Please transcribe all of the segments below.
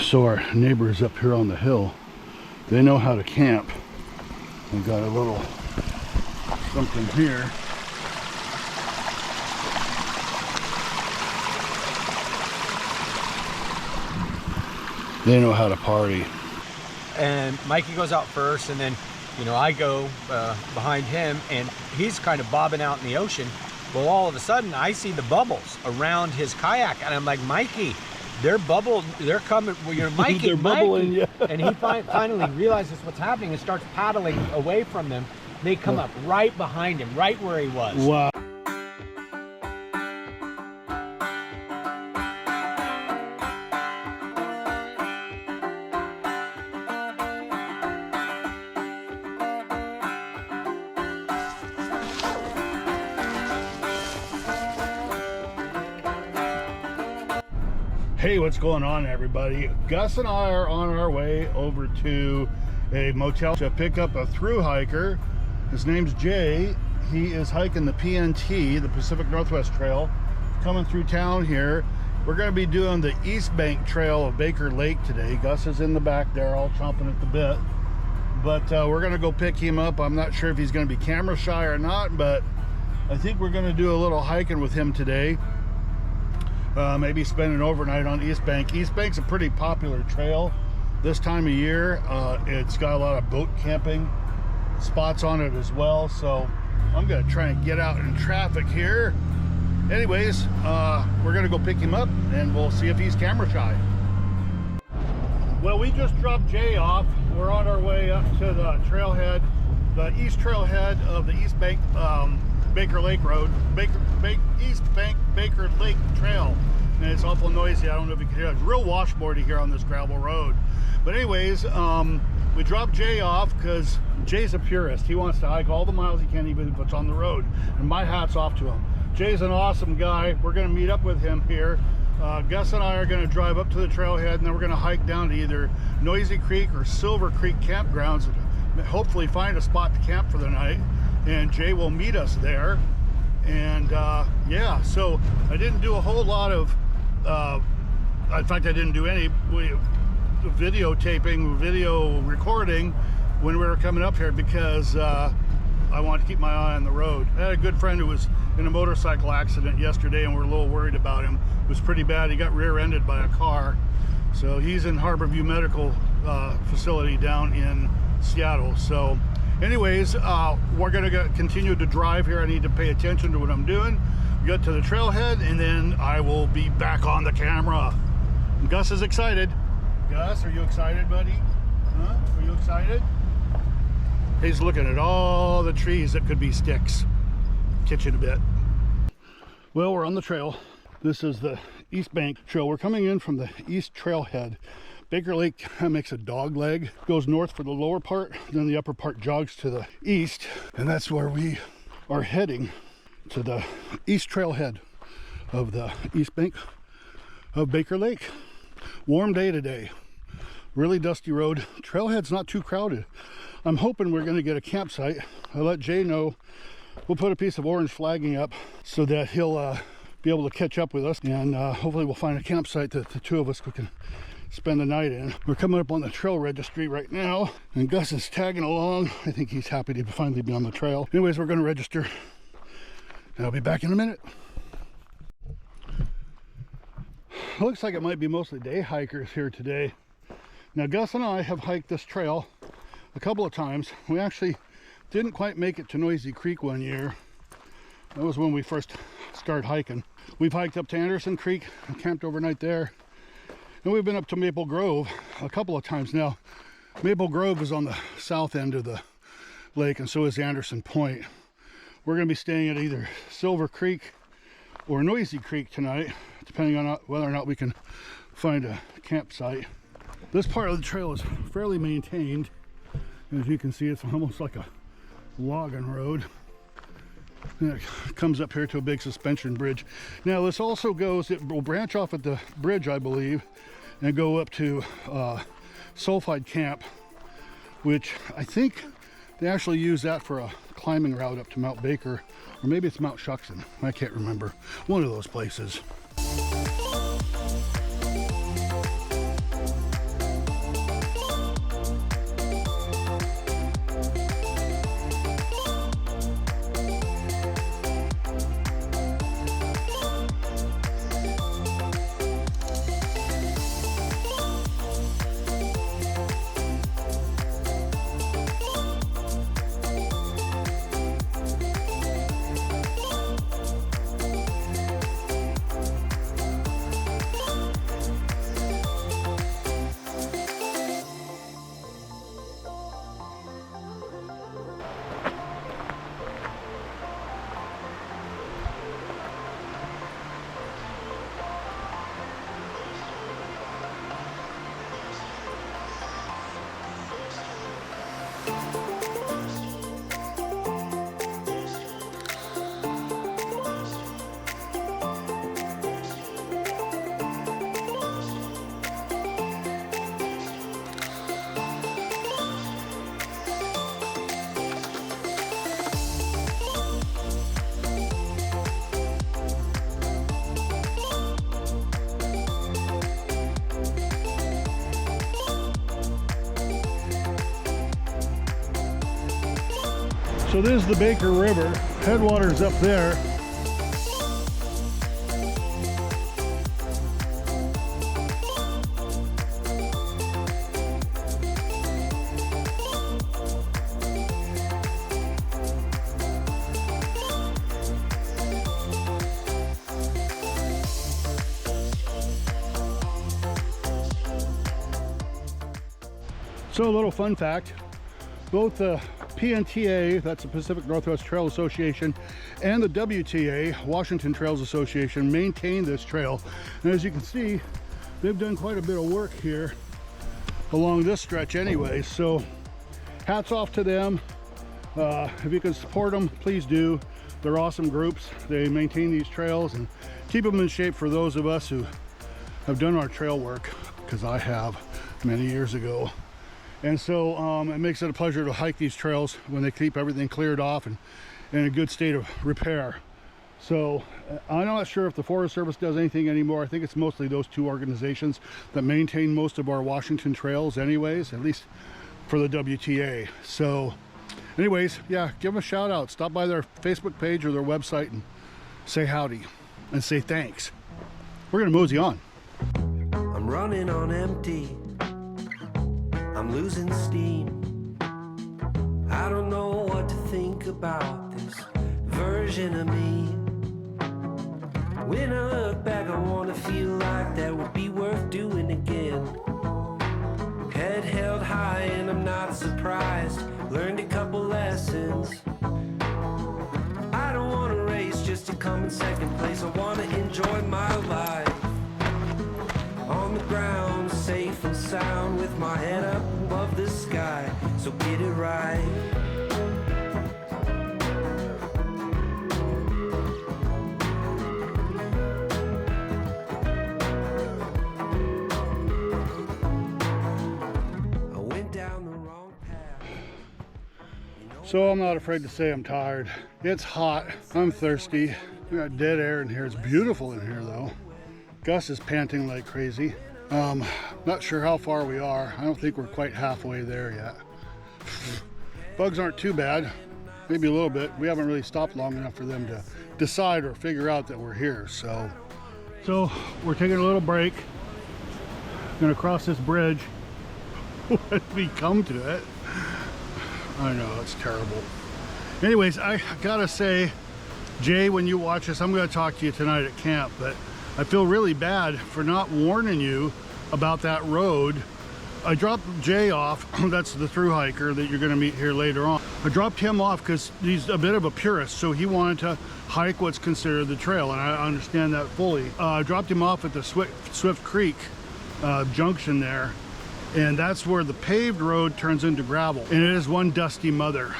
So our neighbors up here on the hill, they know how to camp. We've got a little something here. They know how to party. And Mikey goes out first, and then, you know, I go behind him, and he's kind of bobbing out in the ocean. Well, all of a sudden, I see the bubbles around his kayak, and I'm like, Mikey, they're coming. Well, you're Mikey, they're bubbling, yeah. And he finally realizes what's happening and starts paddling away from them. They come up right behind him, right where he was. Wow. Hey, what's going on, everybody? Gus and I are on our way over to a motel to pick up a thru hiker. His name's Jay. He is hiking the PNT, the Pacific Northwest Trail, coming through town here. We're going to be doing the East Bank Trail of Baker Lake today. Gus is in the back there, all chomping at the bit. But we're going to go pick him up. I'm not sure if he's going to be camera shy or not, but I think we're going to do a little hiking with him today. Maybe spend an overnight on East Bank. East Bank's a pretty popular trail this time of year. It's got a lot of boat camping spots on it as well, so I'm gonna try and get out in traffic here. Anyways, we're gonna go pick him up and we'll see if he's camera shy. Well, we just dropped Jay off. We're on our way up to the trailhead, the east trailhead of the East Bank Baker Lake Road, East Bank Baker Lake Trail, and it's awful noisy. I don't know if you can hear it. It's real washboardy here on this gravel road. But anyways, we dropped Jay off because Jay's a purist. He wants to hike all the miles he can, even if it's on the road, and my hat's off to him. Jay's an awesome guy. We're going to meet up with him here. Gus and I are going to drive up to the trailhead, and then we're going to hike down to either Noisy Creek or Silver Creek campgrounds and hopefully find a spot to camp for the night. And Jay will meet us there. And yeah, so I didn't do a whole lot of in fact, I didn't do any videotaping, video recording when we were coming up here because I wanted to keep my eye on the road. I had a good friend who was in a motorcycle accident yesterday, and we're a little worried about him. It was pretty bad. He got rear-ended by a car. So he's in Harborview Medical Facility down in Seattle. So anyways, we're gonna continue to drive here. I need to pay attention to what I'm doing. Get to the trailhead, and then I will be back on the camera. Gus is excited. Gus, are you excited, buddy? Huh? Are you excited? He's looking at all the trees that could be sticks. Kitchen a bit. Well, we're on the trail. This is the East Bank Trail. We're coming in from the East Trailhead. Baker Lake makes a dog leg, goes north for the lower part, then the upper part jogs to the east, and that's where we are heading, to the East Trailhead of the East Bank of Baker Lake. Warm day today, really dusty road. Trailhead's not too crowded. I'm hoping we're going to get a campsite. I let Jay know we'll put a piece of orange flagging up so that he'll be able to catch up with us, and hopefully we'll find a campsite that the two of us can spend the night in. We're coming up on the trail registry right now, and Gus is tagging along. I think he's happy to finally be on the trail. Anyways, we're going to register, and I'll be back in a minute. Looks like it might be mostly day hikers here today. Now, Gus and I have hiked this trail a couple of times. We actually didn't quite make it to Noisy Creek one year. That was when we first started hiking. We've hiked up to Anderson Creek and camped overnight there. And we've been up to Maple Grove a couple of times now. Maple Grove is on the south end of the lake, and so is Anderson Point. We're going to be staying at either Silver Creek or Noisy Creek tonight, depending on whether or not we can find a campsite. This part of the trail is fairly maintained. As you can see, it's almost like a logging road. And it comes up here to a big suspension bridge. Now this also goes, it will branch off at the bridge, I believe, and go up to Sulphide Camp, which I think they actually use that for a climbing route up to Mount Baker, or maybe it's Mount Shuckson. I can't remember. One of those places. So this is the Baker River. Headwaters up there. So a little fun fact, both the PNTA, that's the Pacific Northwest Trail Association, and the WTA, Washington Trails Association, maintain this trail. And as you can see, they've done quite a bit of work here along this stretch anyway. So hats off to them. If you can support them, please do. They're awesome groups. They maintain these trails and keep them in shape for those of us who have done our trail work, because I have many years ago. And so it makes it a pleasure to hike these trails when they keep everything cleared off and in a good state of repair. So I'm not sure if the Forest Service does anything anymore. I think it's mostly those two organizations that maintain most of our Washington trails anyways, at least for the WTA. So anyways, yeah, give them a shout out. Stop by their Facebook page or their website and say howdy and say thanks. We're gonna mosey on. I'm running on empty. I'm losing steam. I don't know what to think about this version of me. When I look back, I want to feel like that would be worth doing again. Head held high and I'm not surprised. Learned a couple lessons. I don't want to race just to come in second place. I want to enjoy my life. On the ground, safe and sound, with my head up above the sky, so get it right. I went down the wrong path. So I'm not afraid to say I'm tired. It's hot, I'm thirsty. We got dead air in here. It's beautiful in here though. Gus is panting like crazy. Not sure how far we are. I don't think we're quite halfway there yet. Bugs aren't too bad, maybe a little bit. We haven't really stopped long enough for them to decide or figure out that we're here. So we're taking a little break. Gonna cross this bridge when we come to it. I know, it's terrible. Anyways, I gotta say, Jay, when you watch this, I'm gonna talk to you tonight at camp, but I feel really bad for not warning you about that road. I dropped Jay off, that's the thru hiker that you're gonna meet here later on. I dropped him off because he's a bit of a purist, so he wanted to hike what's considered the trail, and I understand that fully. I dropped him off at the Swift Creek junction there, and that's where the paved road turns into gravel, and it is one dusty mother.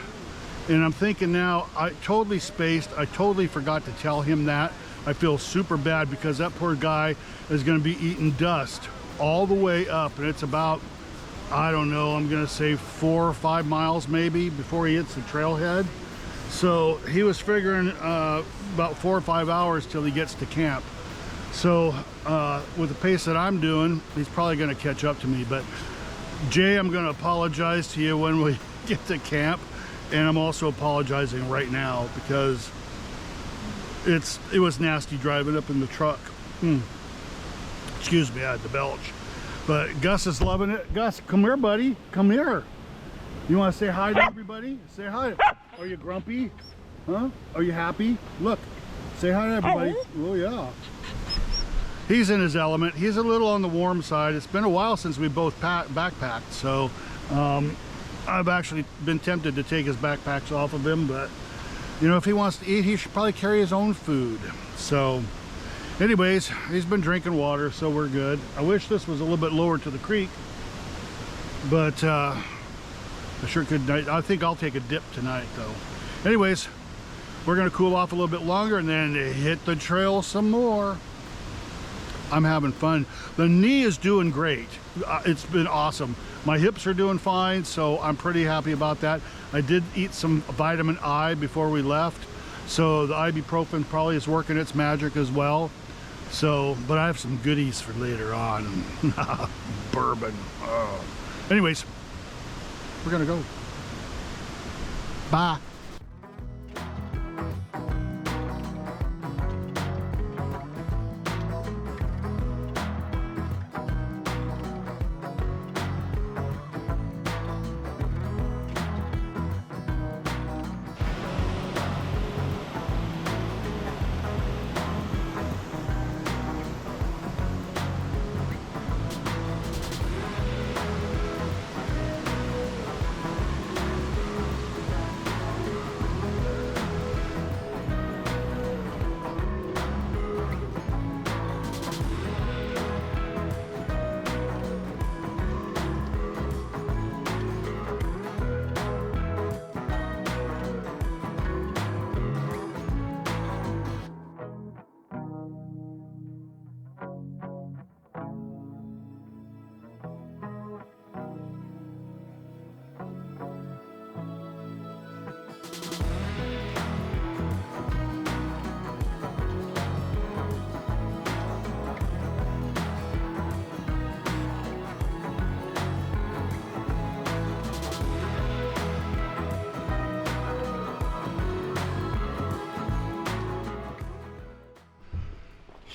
And I'm thinking now, I totally spaced, I totally forgot to tell him that. I feel super bad because that poor guy is going to be eating dust all the way up, and it's about, I don't know, I'm going to say 4 or 5 miles maybe before he hits the trailhead. So he was figuring about 4 or 5 hours till he gets to camp. So with the pace that I'm doing, he's probably going to catch up to me. But Jay, I'm going to apologize to you when we get to camp, and I'm also apologizing right now because it was nasty driving up in the truck. Excuse me, I had to belch. But Gus is loving it. Gus, come here, buddy. Come here. You want to say hi to everybody? Say hi. Are you grumpy? Huh? Are you happy? Look, say hi to everybody. Oh yeah. He's in his element. He's a little on the warm side. It's been a while since we both backpacked, so I've actually been tempted to take his backpacks off of him, but you know, if he wants to eat, he should probably carry his own food. So anyways, he's been drinking water, so we're good. I wish this was a little bit lower to the creek, but I sure could. I think I'll take a dip tonight though. Anyways, we're gonna cool off a little bit longer and then hit the trail some more. I'm having fun. The knee is doing great. It's been awesome. My hips are doing fine, so I'm pretty happy about that. I did eat some vitamin I before we left, so the ibuprofen probably is working its magic as well. So, but I have some goodies for later on. Bourbon. Anyways, we're gonna go. Bye.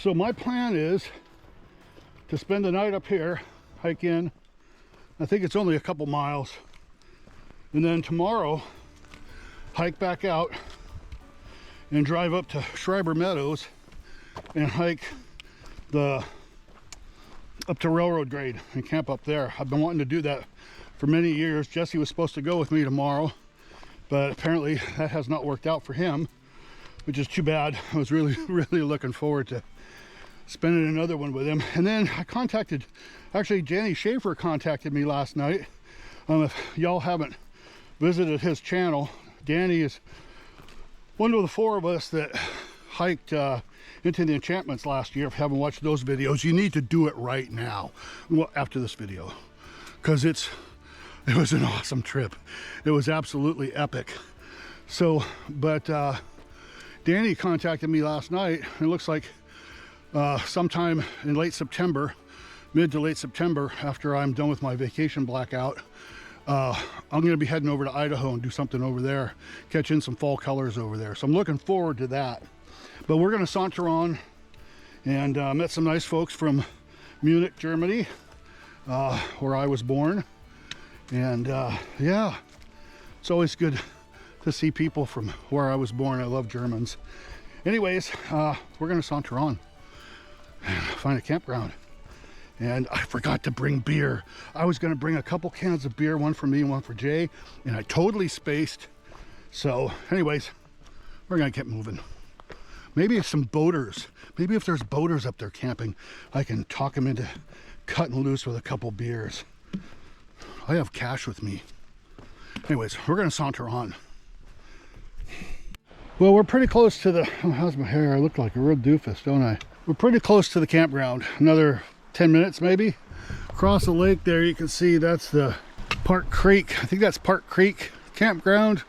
So my plan is to spend the night up here, hike in. I think it's only a couple miles. And then tomorrow, hike back out and drive up to Schreiber Meadows and hike up to Railroad Grade and camp up there. I've been wanting to do that for many years. Jesse was supposed to go with me tomorrow, but apparently that has not worked out for him, which is too bad. I was really looking forward to spending another one with him. And then I contacted, actually Danny Schaefer contacted me last night. If y'all haven't visited his channel, Danny is one of the four of us that hiked into the enchantments last year. If you haven't watched those videos, you need to do it right now, well, after this video, because it was an awesome trip. It was absolutely epic. So, but Danny contacted me last night, and it looks like sometime in late September, mid to late September, after I'm done with my vacation blackout, I'm going to be heading over to Idaho and do something over there, catch in some fall colors over there. So I'm looking forward to that. But we're going to saunter on, and met some nice folks from Munich, Germany, where I was born. And yeah, it's always good to see people from where I was born. I love Germans. Anyways, we're going to saunter on and find a campground. And I forgot to bring beer. I was going to bring a couple cans of beer, one for me and one for Jay, and I totally spaced. So anyways, we're going to get moving. Maybe some boaters. Maybe if there's boaters up there camping, I can talk them into cutting loose with a couple beers. I have cash with me. Anyways, we're going to saunter on. Well, we're pretty close to the, oh, how's my hair? I look like a real doofus, don't I? We're pretty close to the campground. Another 10 minutes maybe. Across the lake there, you can see that's the Park Creek. I think that's Park Creek campground.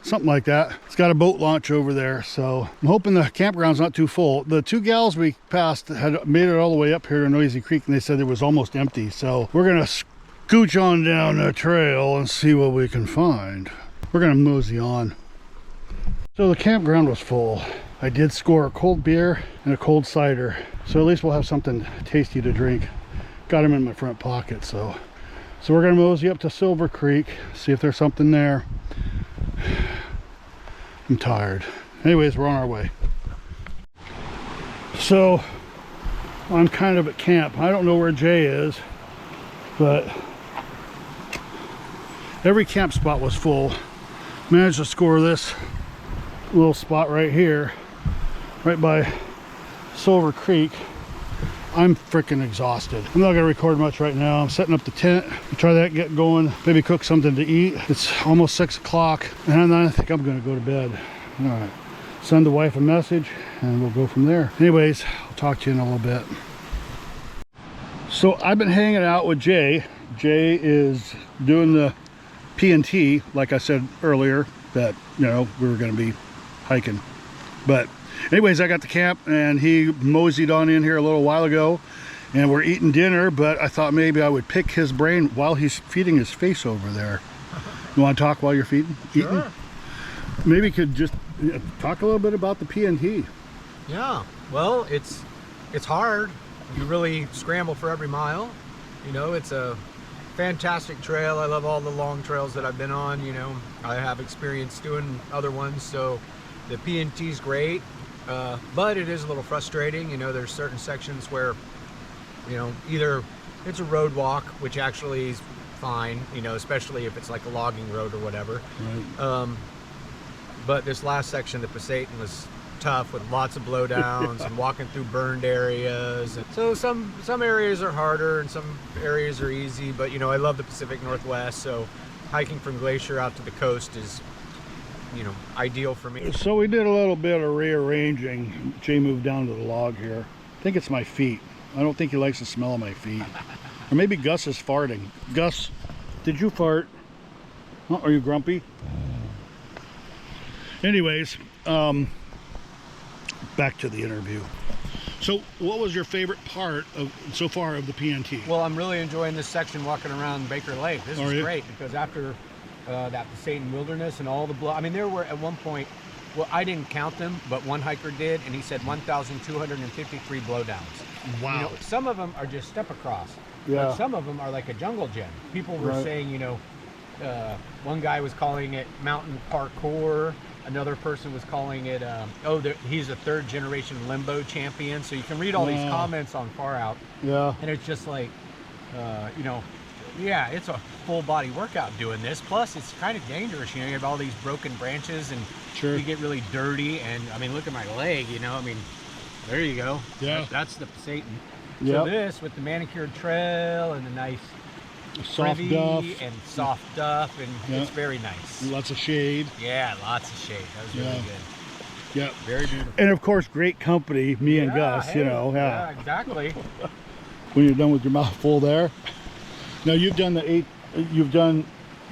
Something like that. It's got a boat launch over there, so I'm hoping the campground's not too full. The two gals we passed had made it all the way up here to Noisy Creek, and they said it was almost empty. So we're gonna scooch on down the trail and see what we can find. We're gonna mosey on. So the campground was full. I did score a cold beer and a cold cider, so at least we'll have something tasty to drink. Got them in my front pocket, so we're gonna mosey up to Silver Creek, see if there's something there. I'm tired. Anyways, we're on our way. So I'm kind of at camp. I don't know where Jay is, but every camp spot was full. Managed to score this little spot right here, right by Silver Creek. I'm freaking exhausted. I'm not gonna record much right now. I'm setting up the tent, try that, get going, maybe cook something to eat. It's almost 6 o'clock, and I think I'm gonna go to bed. All right, send the wife a message, and we'll go from there. Anyways, I'll talk to you in a little bit. So I've been hanging out with Jay. Jay is doing the PNT, like I said earlier, that, you know, we were gonna be hiking. But anyways, I got the camp, and he moseyed on in here a little while ago, and we're eating dinner, but I thought maybe I would pick his brain while he's feeding his face over there. You want to talk while you're eating? Sure. Maybe you could just talk a little bit about the PNT. Yeah, well, it's hard. You really scramble for every mile. You know, it's a fantastic trail. I love all the long trails that I've been on. You know, I have experience doing other ones, so the PNT is great, but it is a little frustrating. You know, there's certain sections where, you know, either it's a road walk, which actually is fine, you know, especially if it's like a logging road or whatever. Right. But this last section, the Pasayten, was tough with lots of blowdowns and walking through burned areas. And so some areas are harder and some areas are easy, but you know, I love the Pacific Northwest, so hiking from Glacier out to the coast is, you know, ideal for me. So we did a little bit of rearranging. Jay moved down to the log here. I think it's my feet. I don't think he likes the smell of my feet. Or maybe Gus is farting. Gus, did you fart? Oh, are you grumpy? Anyways, back to the interview. So what was your favorite part of so far of the PNT? Well, I'm really enjoying this section walking around Baker Lake. This is great because after that Pasayten Wilderness and all the I mean, there were at one point Well, I didn't count them, but one hiker did, and he said 1,253 blowdowns. Wow. You know, some of them are just step across. Yeah. But some of them are like a jungle gym. People were Right. saying, you know, one guy was calling it mountain parkour. Another person was calling it, he's a third generation limbo champion. So you can read all these Wow. comments on Far Out. Yeah. And it's just like, you know, yeah, it's a full body workout doing this. Plus, it's kind of dangerous. You know, you have all these broken branches and Sure. you get really dirty. And I mean, look at my leg, you know, I mean, there you go. Yeah. That's the Satan. Yep. So this with the manicured trail and the nice Soft privy duff. and soft duff, and Yeah. it's very nice. Lots of shade. Yeah, lots of shade. That was really Yeah. good. Yeah. Very beautiful. And of course, great company, me and Yeah, Gus, hey, you know. Yeah, exactly. When you're done with your mouth full there. Now you've done you've done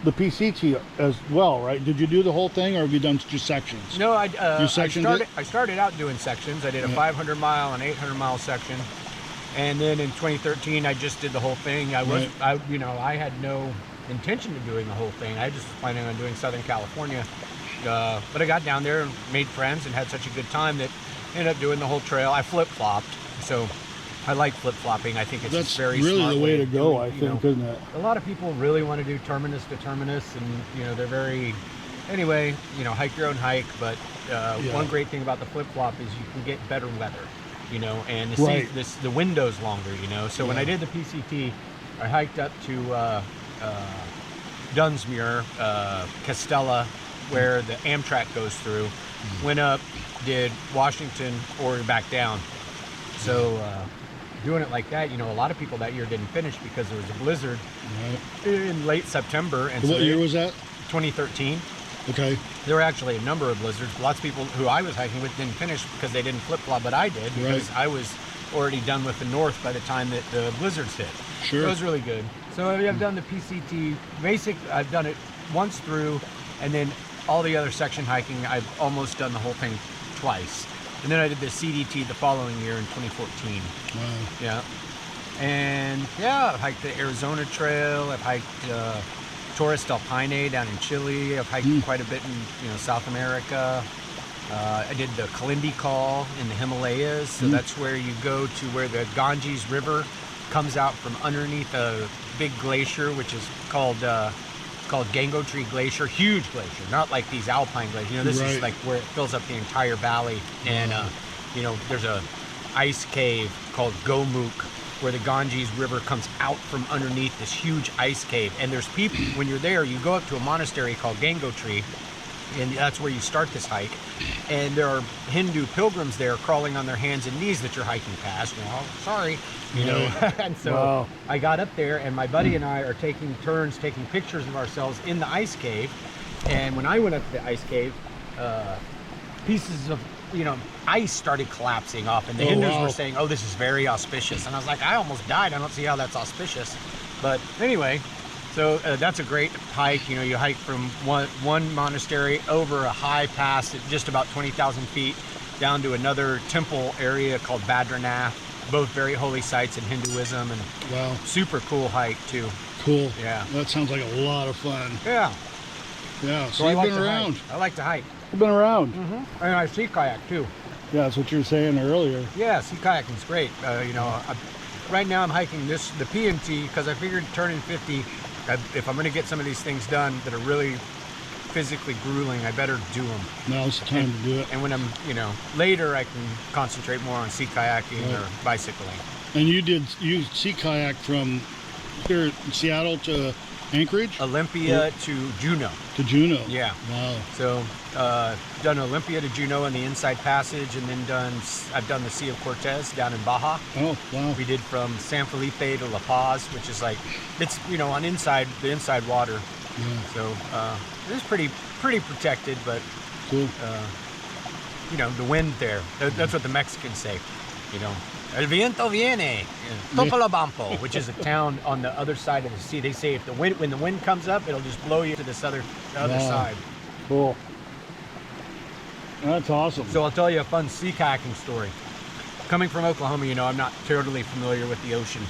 the PCT as well, right? Did you do the whole thing, or have you done just sections? No, You sectioned it? I started out doing sections. I did a Yeah. 500 mile and 800 mile section, and then in 2013 I just did the whole thing. Right. I had no intention of doing the whole thing. I just was planning on doing Southern California, but I got down there and made friends and had such a good time that I ended up doing the whole trail. I flip-flopped, so I like flip-flopping. I think it's That's just very really smart the way to of go, doing, I you think, know. isn't it? A lot of people really want to do terminus to terminus, and you know they're very. Anyway, you know, hike your own hike. But Yeah. one great thing about the flip flop is you can get better weather, you know, and Right. the window's longer, you know. So when Yeah. I did the PCT, I hiked up to Dunsmuir, Castella, where the Amtrak goes through. Went up, did Washington, or back down. So. Doing it like that, you know, a lot of people that year didn't finish because there was a blizzard Right. in late September. And What year was that? 2013. Okay. There were actually a number of blizzards. Lots of people who I was hiking with didn't finish because they didn't flip-flop, but I did because Right. I was already done with the north by the time that the blizzards hit. Sure. So it was really good. So I've done the PCT I've done it once through, and then all the other section hiking, I've almost done the whole thing twice. And then I did the CDT the following year in 2014. Wow. Yeah. And yeah, I've hiked the Arizona Trail. I've hiked Torres del Paine down in Chile. I've hiked quite a bit in South America. I did the Kalindi Call in the Himalayas. So that's where you go to where the Ganges River comes out from underneath a big glacier, which is called Gangotri Glacier. Huge glacier, not like these alpine glaciers. You know, this is Right. like where it fills up the entire valley. And you know, there's a ice cave called Gomukh where the Ganges River comes out from underneath this huge ice cave. And there's people, when you're there, you go up to a monastery called Gangotri, and that's where you start this hike. And there are Hindu pilgrims there crawling on their hands and knees that you're hiking past. You know, oh, sorry, you know. And so Wow. I got up there, and my buddy and I are taking turns taking pictures of ourselves in the ice cave. And when I went up to the ice cave, pieces of ice started collapsing off, and the Hindus wow. were saying, "Oh, this is very auspicious." And I was like, "I almost died. I don't see how that's auspicious." But anyway, so that's a great hike. You know, you hike from one monastery over a high pass at just about 20,000 feet down to another temple area called Badranath. Both very holy sites in Hinduism, and Wow. super cool hike too. Cool. Yeah. That sounds like a lot of fun. Yeah. Yeah. So I you've like been to around. hike. I like to hike. You've been around. And I sea kayak too. Yeah, that's what you were saying earlier. Yeah, sea kayaking's great. Right now I'm hiking the PNT because I figured turning 50, if I'm going to get some of these things done that are really physically grueling, I better do them. Now's the time to do it. And when I'm, later I can concentrate more on sea kayaking Right. or bicycling. And you sea kayak from here in Seattle to Anchorage? Olympia to Juneau. To Juneau. Yeah. Wow. So done Olympia to Juneau in the Inside Passage, and then I've done the Sea of Cortez down in Baja. Oh, wow. We did from San Felipe to La Paz, which is like, it's, on the inside water. Yeah. So it was pretty protected, but Cool. the wind there. That's what the Mexicans say. El viento viene, Topolobampo, which is a town on the other side of the sea. They say when the wind comes up, it'll just blow you to the other Wow. side. Cool. That's awesome. So I'll tell you a fun sea kayaking story. Coming from Oklahoma, I'm not totally familiar with the ocean.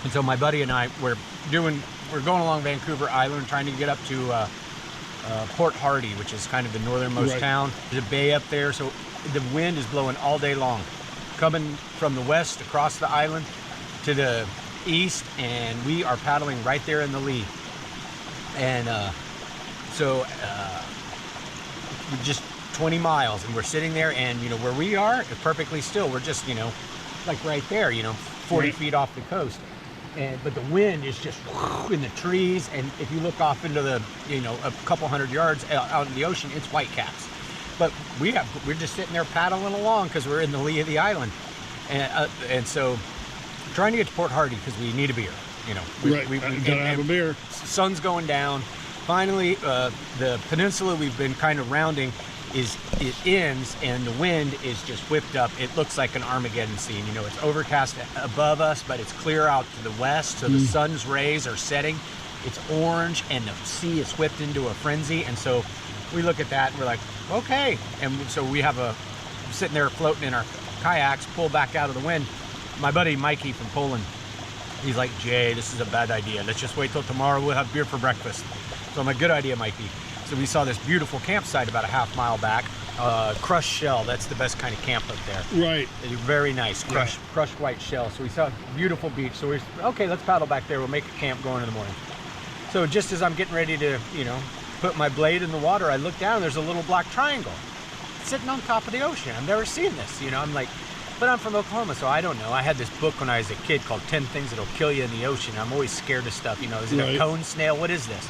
And so my buddy and I, we're going along Vancouver Island, trying to get up to Port Hardy, which is kind of the northernmost town. There's a bay up there, so the wind is blowing all day long, coming from the west across the island to the east, and we are paddling right there in the lee. And so just 20 miles, and we're sitting there, and you know where we are is perfectly still. We're just, you know, like right there, you know, 40 feet off the coast. But the wind is just in the trees, and if you look off into the, you know, a couple hundred yards out in the ocean, it's whitecaps. But we're just sitting there paddling along because we're in the lee of the island, and so trying to get to Port Hardy because we need a beer. You know, we gotta have a beer. Sun's going down. Finally, the peninsula we've been kind of rounding it ends, and the wind is just whipped up. It looks like an Armageddon scene. You know, it's overcast above us, but it's clear out to the west, so the sun's rays are setting. It's orange, and the sea is whipped into a frenzy. And so we look at that, and we're like, okay. And so we have sitting there floating in our kayaks, pull back out of the wind. My buddy Mikey from Poland, he's like, Jay, this is a bad idea. Let's just wait till tomorrow. We'll have beer for breakfast. So I'm like, good idea, Mikey. So we saw this beautiful campsite about a half mile back. Crushed shell, that's the best kind of camp up there. Right. It's very nice, crushed white shell. So we saw a beautiful beach. So we're, okay, let's paddle back there. We'll make a camp going in the morning. So just as I'm getting ready to, you know, put my blade in the water, I look down, there's a little black triangle sitting on top of the ocean. I've never seen this, you know. I'm like, but I'm from Oklahoma, so I don't know. I had this book when I was a kid called 10 Things That'll Kill You in the Ocean. I'm always scared of stuff, you know. Is it a cone snail? What is this?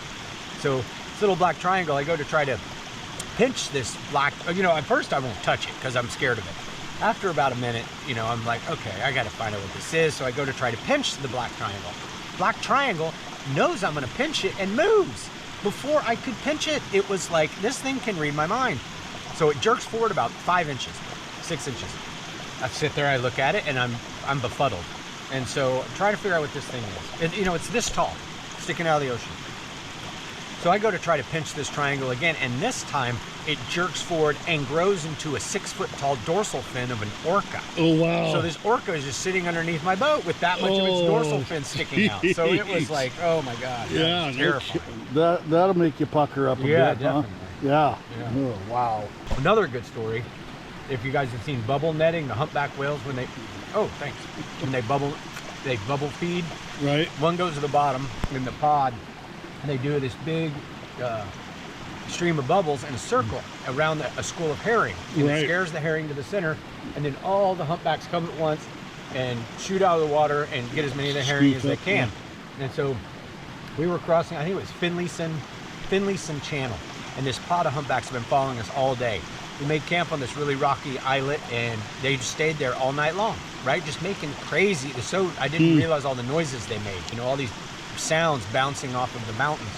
So this little black triangle, I go to try to pinch this black, you know, at first I won't touch it because I'm scared of it. After about a minute, you know, I'm like, okay, I got to find out what this is. So I go to try to pinch the black triangle. Black triangle knows I'm going to pinch it and moves. Before I could pinch it, it was like, this thing can read my mind. So it jerks forward about 5 inches, 6 inches. I sit there, I look at it, and I'm befuddled. And so I'm trying to figure out what this thing is. You know, it's this tall, sticking out of the ocean. So I go to try to pinch this triangle again, and this time it jerks forward and grows into a 6 foot tall dorsal fin of an orca. Oh, wow. So this orca is just sitting underneath my boat with that much of its dorsal fin sticking out. So it was like, oh my God. Yeah, terrifying. That'll make you pucker up a bit, definitely. Huh? Yeah. Oh, wow. Another good story, if you guys have seen bubble netting, the humpback whales, when they, when they bubble feed. Right. One goes to the bottom in the pod, and they do this big stream of bubbles in a circle around a school of herring. And it scares the herring to the center, and then all the humpbacks come at once and shoot out of the water and get as many of the herring as they can. And so we were crossing, I think it was Finlayson Channel, and this pod of humpbacks have been following us all day. We made camp on this really rocky islet, and they just stayed there all night long, right? Just making crazy. So I didn't realize all the noises they made, you know, all these sounds bouncing off of the mountains.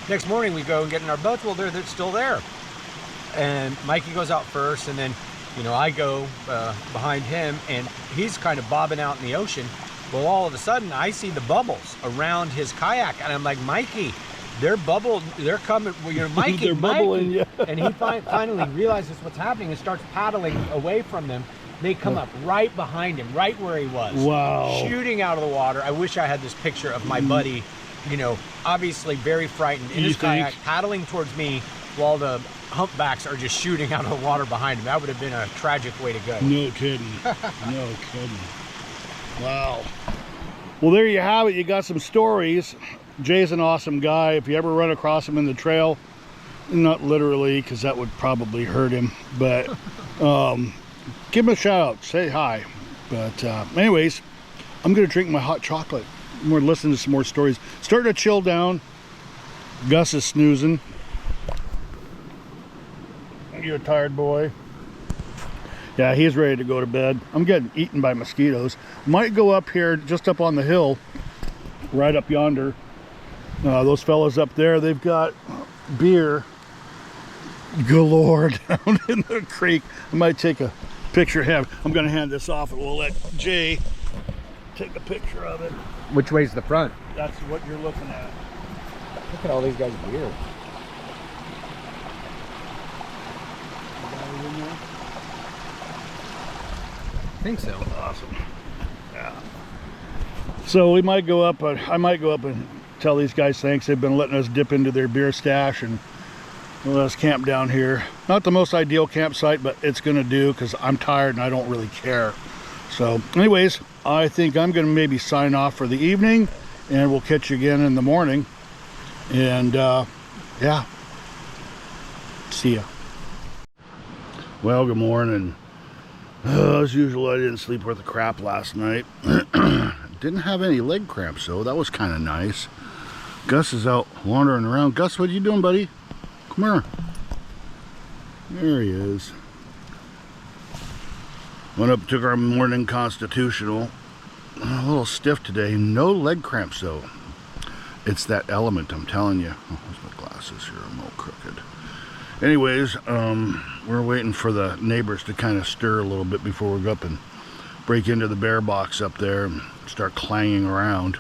Next morning we go and get in our boats. Well, they're still there. And Mikey goes out first, and then, you know, I go behind him, and he's kind of bobbing out in the ocean. Well, all of a sudden I see the bubbles around his kayak, and I'm like, Mikey, they're coming, you know, Mikey, they're bubbling, yeah. And he finally realizes what's happening and starts paddling away from them. They come up right behind him, right where he was. Wow. Shooting out of the water. I wish I had this picture of my buddy, you know, obviously very frightened in his kayak, paddling towards me while the humpbacks are just shooting out of the water behind him. That would have been a tragic way to go. No kidding. No kidding. Wow. Well, there you have it. You got some stories. Jay's an awesome guy. If you ever run across him in the trail, not literally, because that would probably hurt him, but give him a shout out, say hi. But anyways, I'm gonna drink my hot chocolate. We're listening to some more stories. Starting to chill down. Gus is snoozing. You a tired boy? Yeah, he's ready to go to bed. I'm getting eaten by mosquitoes. Might go up here, just up on the hill, right up yonder. Those fellas up there, they've got beer galore down in the creek. I might take a picture of him. I'm going to hand this off, and we'll let Jay take a picture of it. Which way's the front? That's what you're looking at. Look at all these guys' beer. I think so. Awesome. Yeah. So we might go up, I might go up and tell these guys thanks. They've been letting us dip into their beer stash and Let us camp down here. Not the most ideal campsite, but it's gonna do because I'm tired and I don't really care. So anyways, I think I'm gonna maybe sign off for the evening, and we'll catch you again in the morning. And yeah, see ya. Well, good morning. As usual, I didn't sleep worth a crap last night. Didn't have any leg cramps though. That was kind of nice. Gus is out wandering around. Gus, what are you doing, buddy? Come here. There he is. Went up, took our morning constitutional. A little stiff today. No leg cramps though. It's that element, I'm telling you. Oh, where's my glasses here? I'm all crooked. Anyways, we're waiting for the neighbors to kind of stir a little bit before we go up and break into the bear box up there and start clanging around.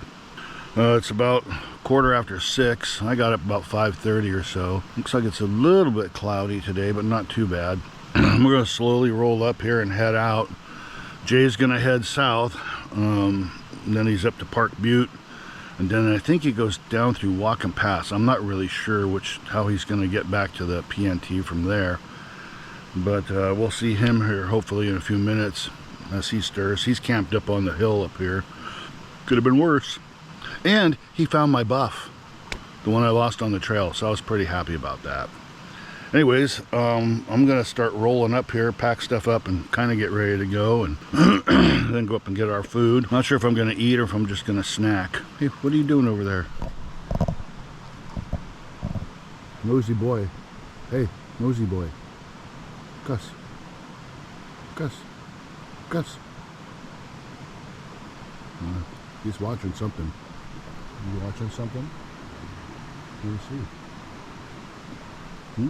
It's about 6:15. I got up about 5:30 or so. Looks like it's a little bit cloudy today, but not too bad. We're going to slowly roll up here and head out. Jay's going to head south, and then he's up to Park Butte, and then I think he goes down through Whatcom Pass. I'm not really sure how he's going to get back to the PNT from there, but we'll see him here hopefully in a few minutes as he stirs. He's camped up on the hill up here. Could have been worse. And he found my buff, the one I lost on the trail, so I was pretty happy about that. Anyways, I'm gonna start rolling up here, pack stuff up, and kind of get ready to go, and then go up and get our food. Not sure if I'm gonna eat or if I'm just gonna snack. Hey, what are you doing over there? Nosy boy. Hey, nosy boy. Gus. Gus. Gus. He's watching something. You watching something? Let me see.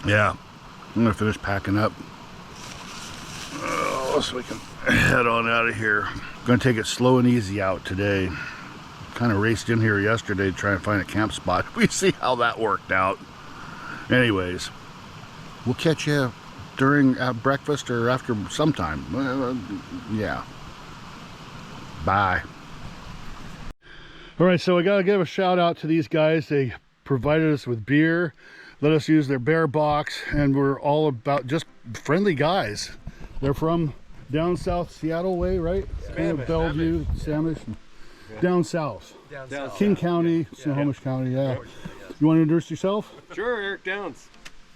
Yeah, I'm gonna finish packing up so we can head on out of here. Gonna take it slow and easy out today. Kind of raced in here yesterday to try and find a camp spot. We see how that worked out. Anyways, we'll catch you during breakfast or after sometime. Yeah. Bye. All right, so I gotta give a shout out to these guys. They provided us with beer, let us use their bear box, and we're all about just friendly guys. They're from down south Seattle way, right? Kind of Bellevue, Samish, down south. King County, Snohomish County, yeah. You want to introduce yourself? Sure, Eric Downs.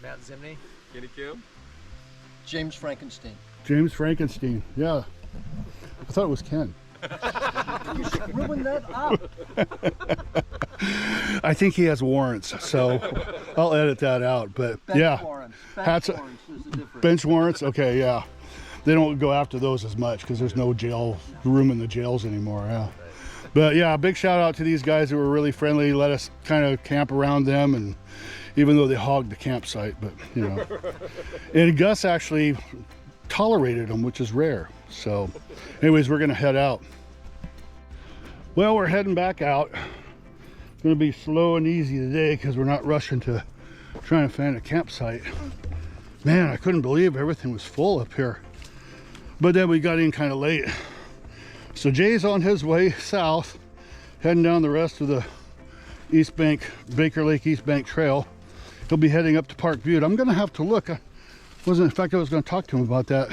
Matt Zimney. Kenny Kim. James Frankenstein. James Frankenstein, yeah. I thought it was Ken. You should ruin that up. I think he has warrants, so I'll edit that out. But Bench yeah, warrants. hats, Bench warrants is the difference. bench warrants. Okay, yeah, they don't go after those as much because there's no jail room in the jails anymore. Yeah, but yeah, big shout out to these guys who were really friendly. Let us kind of camp around them, and even though they hogged the campsite, but you know, and Gus actually tolerated them, which is rare. So anyways, we're gonna head out. Well, we're heading back out. It's gonna be slow and easy today because we're not rushing to trying to find a campsite. Man, I couldn't believe everything was full up here. But then we got in kind of late. So Jay's on his way south, heading down the rest of the East Bank, Baker Lake East Bank Trail. He'll be heading up to Park Butte. I'm gonna have to look. In fact, I was gonna talk to him about that.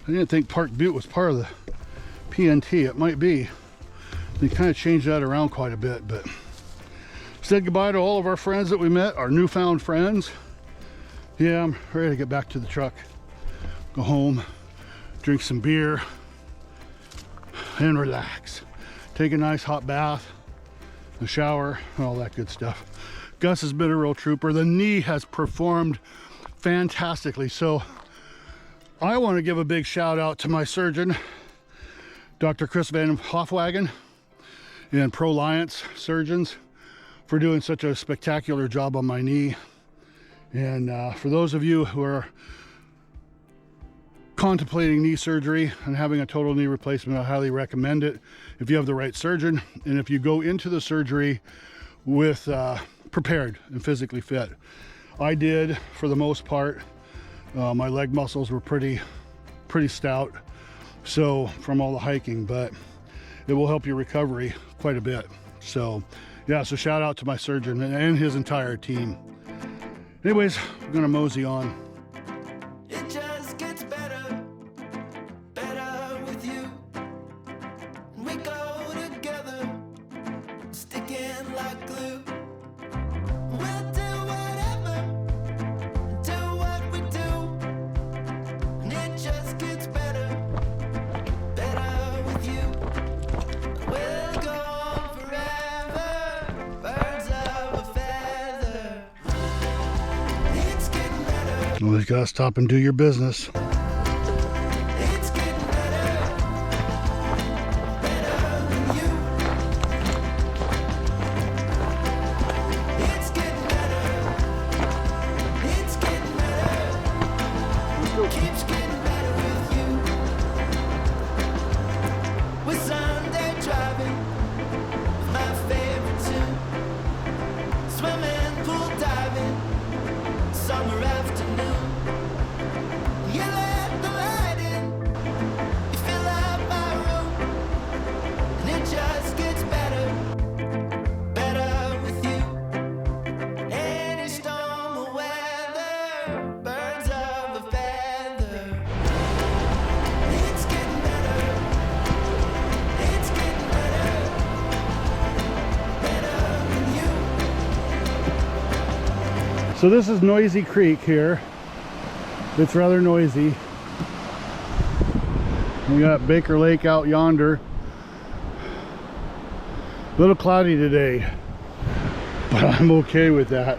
I didn't think Park Butte was part of the PNT. It might be. They kind of changed that around quite a bit, but said goodbye to all of our friends that we met, our newfound friends. Yeah, I'm ready to get back to the truck, go home, drink some beer, and relax. Take a nice hot bath, a shower, all that good stuff. Gus has been a real trooper. The knee has performed fantastically. So I want to give a big shout out to my surgeon, Dr. Chris Van Hofwagen, and ProLiance surgeons for doing such a spectacular job on my knee. And for those of you who are contemplating knee surgery and having a total knee replacement, I highly recommend it if you have the right surgeon and if you go into the surgery with prepared and physically fit. I did, for the most part. My leg muscles were pretty stout, so from all the hiking, but it will help your recovery quite a bit. So Yeah, so shout out to my surgeon and his entire team. Anyways, we're gonna mosey on. It just gets better, better with you. We go together, sticking like glue. We'll do whatever, do what we do. And it just gets better, better with you. We'll go on forever, birds of a feather. It's getting better. Always gotta stop and do your business. It's getting better, better than you. It's getting better, it's getting better, keeps getting better with you. We're Sunday driving, my favorite tune. Swimming, pool diving, summer afternoon. You let the light in, you fill up my room, and it just gets better, better with you. Any storm or weather, birds of a feather. It's getting better, it's getting better, better than you. So this is Noisy Creek here. It's rather noisy. We got Baker Lake out yonder. A little cloudy today, but I'm okay with that.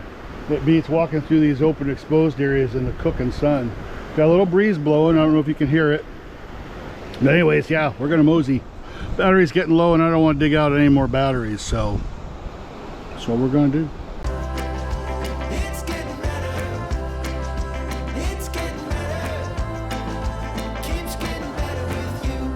It beats walking through these open exposed areas in the cooking sun. Got a little breeze blowing. I don't know if you can hear it. But anyways, yeah, we're gonna mosey. Battery's getting low and I don't want to dig out any more batteries, so that's what we're gonna do. It's getting better, it's getting better, keeps getting better with you.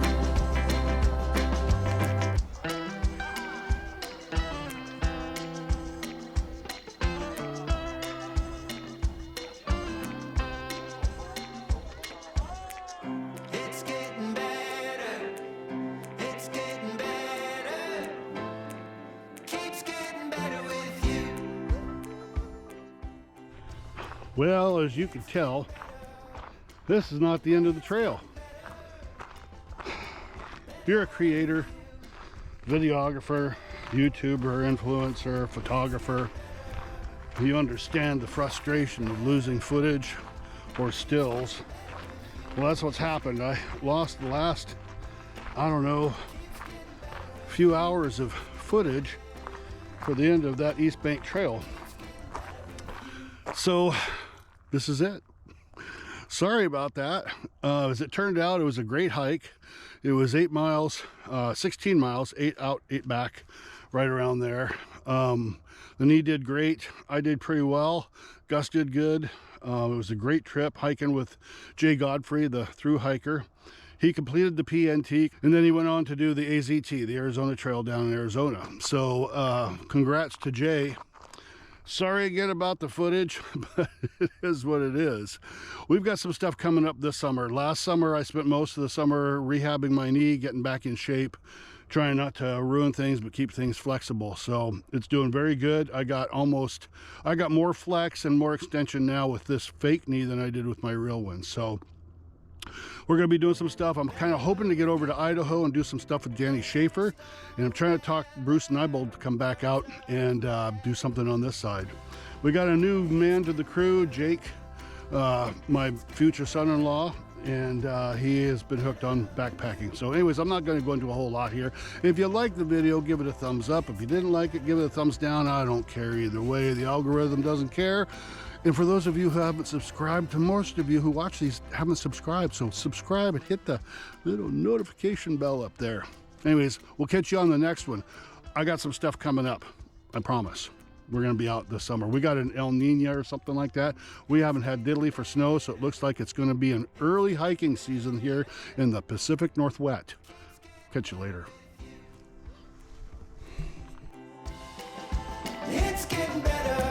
It's getting better, it's getting better, keeps getting better with you. Well, as you can tell, this is not the end of the trail. If you're a creator, videographer, YouTuber, influencer, photographer, you understand the frustration of losing footage or stills. Well, that's what's happened. I lost the last, I don't know, few hours of footage for the end of that East Bank Trail. So this is it. Sorry about that. As it turned out, it was a great hike. It was 8 miles, 16 miles, 8 out, 8 back, right around there. The knee did great. I did pretty well. Gus did good. It was a great trip hiking with Jay Godfrey, the thru hiker. He completed the PNT and then he went on to do the AZT, the Arizona Trail down in Arizona. So congrats to Jay. Sorry again about the footage, but it is what it is. We've got some stuff coming up this summer. Last summer, I spent most of the summer rehabbing my knee, getting back in shape, trying not to ruin things, but keep things flexible. So it's doing very good. I got more flex and more extension now with this fake knee than I did with my real one. So we're going to be doing some stuff. I'm kind of hoping to get over to Idaho and do some stuff with Danny Schaefer. And I'm trying to talk Bruce Neibold to come back out and do something on this side. We got a new man to the crew, Jake, my future son-in-law. And he has been hooked on backpacking. So anyways, I'm not going to go into a whole lot here. If you like the video, give it a thumbs up. If you didn't like it, give it a thumbs down. I don't care either way. The algorithm doesn't care. And for those of you who haven't subscribed, to most of you who watch these haven't subscribed, so subscribe and hit the little notification bell up there. Anyways, we'll catch you on the next one. I got some stuff coming up, I promise. We're going to be out this summer. We got an El Nino or something like that. We haven't had diddly for snow, so it looks like it's going to be an early hiking season here in the Pacific Northwest. Catch you later. It's getting better.